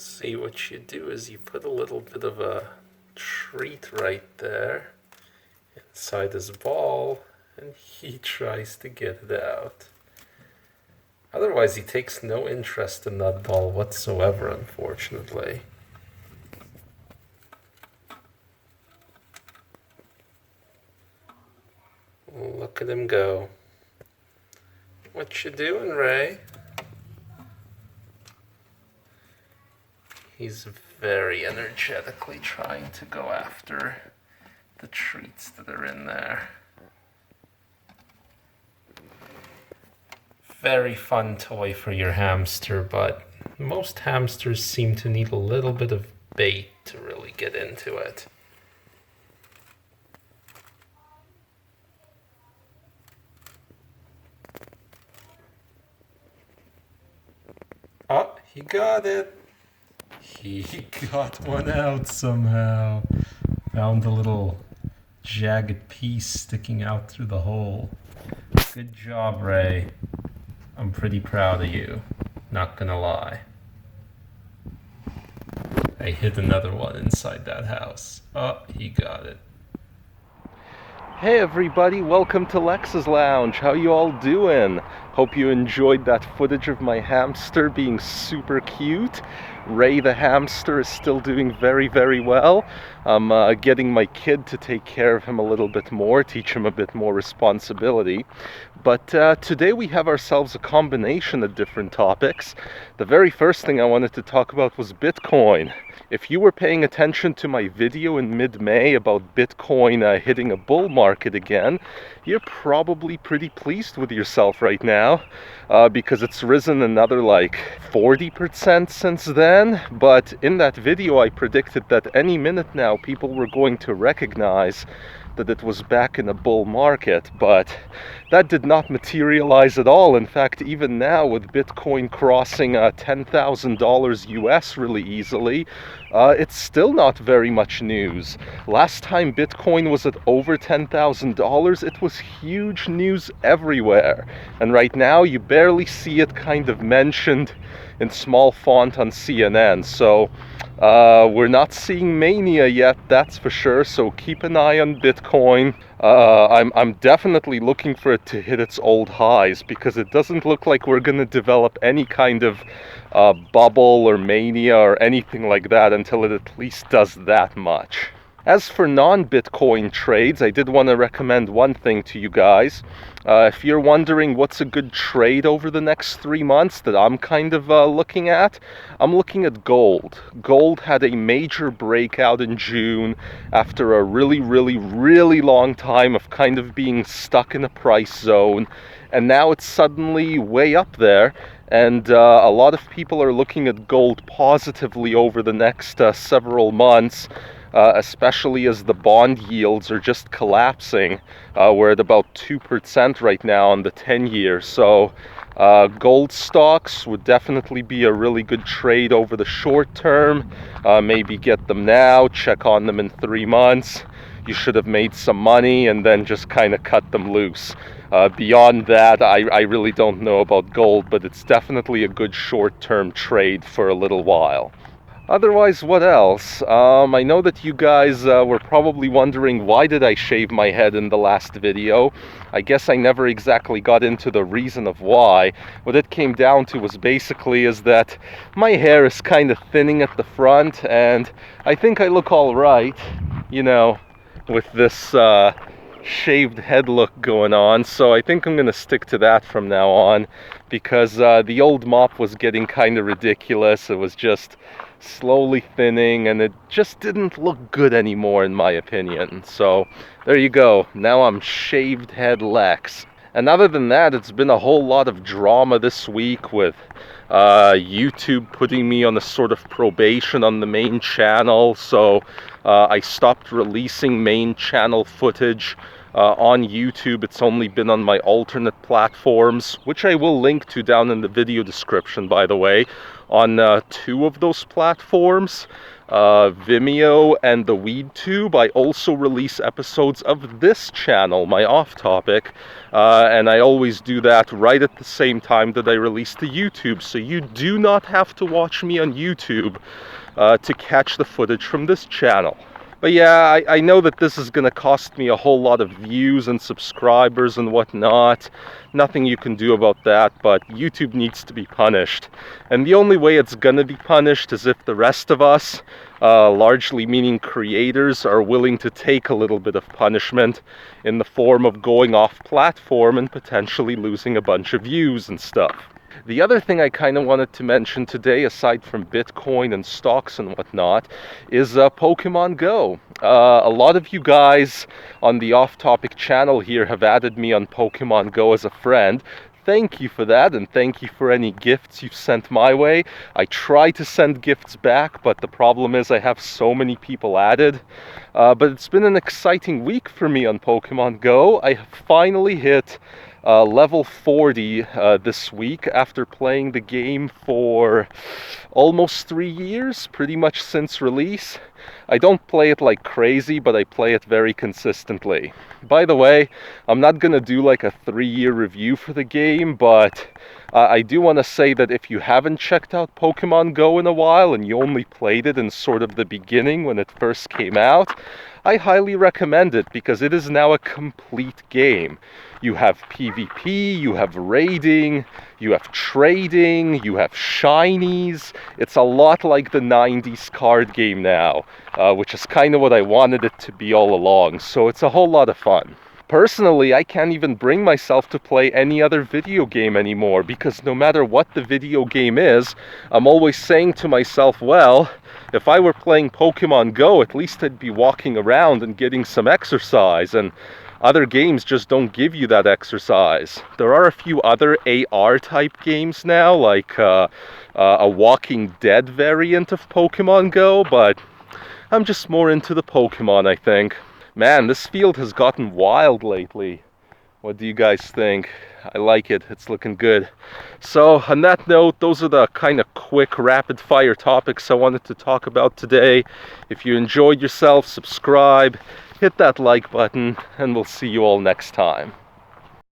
See, what you do is you put a little bit of a treat right there inside his ball, and he tries to get it out. Otherwise, he takes no interest in that ball whatsoever, unfortunately. Look at him go. What you doing, Ray? He's very energetically trying to go after the treats that are in there. Very fun toy for your hamster, but most hamsters seem to need a little bit of bait to really get into it. Oh, he got it. He got one out somehow. Found a little jagged piece sticking out through the hole. Good job, Ray. I'm pretty proud of you. Not gonna lie. I hid another one inside that house. Oh, he got it. Hey everybody, welcome to Lex's Lounge. How you all doing? Hope you enjoyed that footage of my hamster being super cute. Ray the hamster is still doing very, very well. I'm getting my kid to take care of him a little bit more, teach him a bit more responsibility. But today we have ourselves a combination of different topics. The very first thing I wanted to talk about was Bitcoin. If you were paying attention to my video in mid-May about Bitcoin hitting a bull market again, you're probably pretty pleased with yourself right now because it's risen another like 40% since then. But in that video I predicted that any minute now people were going to recognize that it was back in a bull market, but that did not materialize at all. In fact, even now with Bitcoin crossing $10,000 US really easily, it's still not very much news. Last time Bitcoin was at over $10,000, it was huge news everywhere. And right now you barely see it kind of mentioned in small font on CNN. So we're not seeing mania yet, that's for sure, so keep an eye on Bitcoin. I'm definitely looking for it to hit its old highs because it doesn't look like we're going to develop any kind of bubble or mania or anything like that until it at least does that much. As for non-Bitcoin trades, I did want to recommend one thing to you guys. If you're wondering what's a good trade over the next 3 months that I'm kind of looking at, I'm looking at gold. Gold had a major breakout in June after a really, really, really long time of kind of being stuck in a price zone. And now it's suddenly way up there. And a lot of people are looking at gold positively over the next several months. Especially as the bond yields are just collapsing. We're at about 2% right now on the 10-year. So gold stocks would definitely be a really good trade over the short term. Maybe get them now, check on them in 3 months. You should have made some money and then just kind of cut them loose. Beyond that, I really don't know about gold, but it's definitely a good short-term trade for a little while. Otherwise, what else? I know that you guys were probably wondering why did I shave my head in the last video. I guess I never exactly got into the reason of why. What it came down to was basically is that my hair is kind of thinning at the front, and I think I look all right, you know, with this shaved head look going on. So I think I'm gonna stick to that from now on because the old mop was getting kind of ridiculous. It was just slowly thinning and it just didn't look good anymore in my opinion. So there you go, now I'm shaved head Lex. And other than that, it's been a whole lot of drama this week with YouTube putting me on a sort of probation on the main channel. So I stopped releasing main channel footage on YouTube. It's only been on my alternate platforms, which I will link to down in the video description, by the way, on 2 of those platforms. Vimeo and the WeedTube. I also release episodes of this channel, my off topic, and I always do that right at the same time that I release the YouTube, so you do not have to watch me on YouTube to catch the footage from this channel. But yeah, I know that this is going to cost me a whole lot of views and subscribers and whatnot. Nothing you can do about that, but YouTube needs to be punished. And the only way it's going to be punished is if the rest of us, largely meaning creators, are willing to take a little bit of punishment in the form of going off platform and potentially losing a bunch of views and stuff. The other thing I kind of wanted to mention today, aside from Bitcoin and stocks and whatnot, is Pokemon Go. A lot of you guys on the off-topic channel here have added me on Pokemon Go as a friend. Thank you for that, and thank you for any gifts you've sent my way. I try to send gifts back, but the problem is I have so many people added. But it's been an exciting week for me on Pokemon Go. I have finally hit level 40 this week after playing the game for almost 3 years, pretty much since release. I don't play it like crazy, but I play it very consistently. By the way, I'm not gonna do like a 3-year review for the game, but I do want to say that if you haven't checked out Pokemon Go in a while and you only played it in sort of the beginning when it first came out, I highly recommend it because it is now a complete game. You have PvP, you have raiding, you have trading, you have shinies. It's a lot like the 90s card game now, which is kind of what I wanted it to be all along, so it's a whole lot of fun. Personally, I can't even bring myself to play any other video game anymore because no matter what the video game is, I'm always saying to myself, well, if I were playing Pokemon Go, at least I'd be walking around and getting some exercise, and other games just don't give you that exercise. There are a few other AR type games now, like a Walking Dead variant of Pokemon Go, but I'm just more into the Pokemon, I think. Man, this field has gotten wild lately. What do you guys think? I like it. It's looking good. So on that note, those are the kind of quick rapid fire topics I wanted to talk about today. If you enjoyed yourself, subscribe, hit that like button, and we'll see you all next time.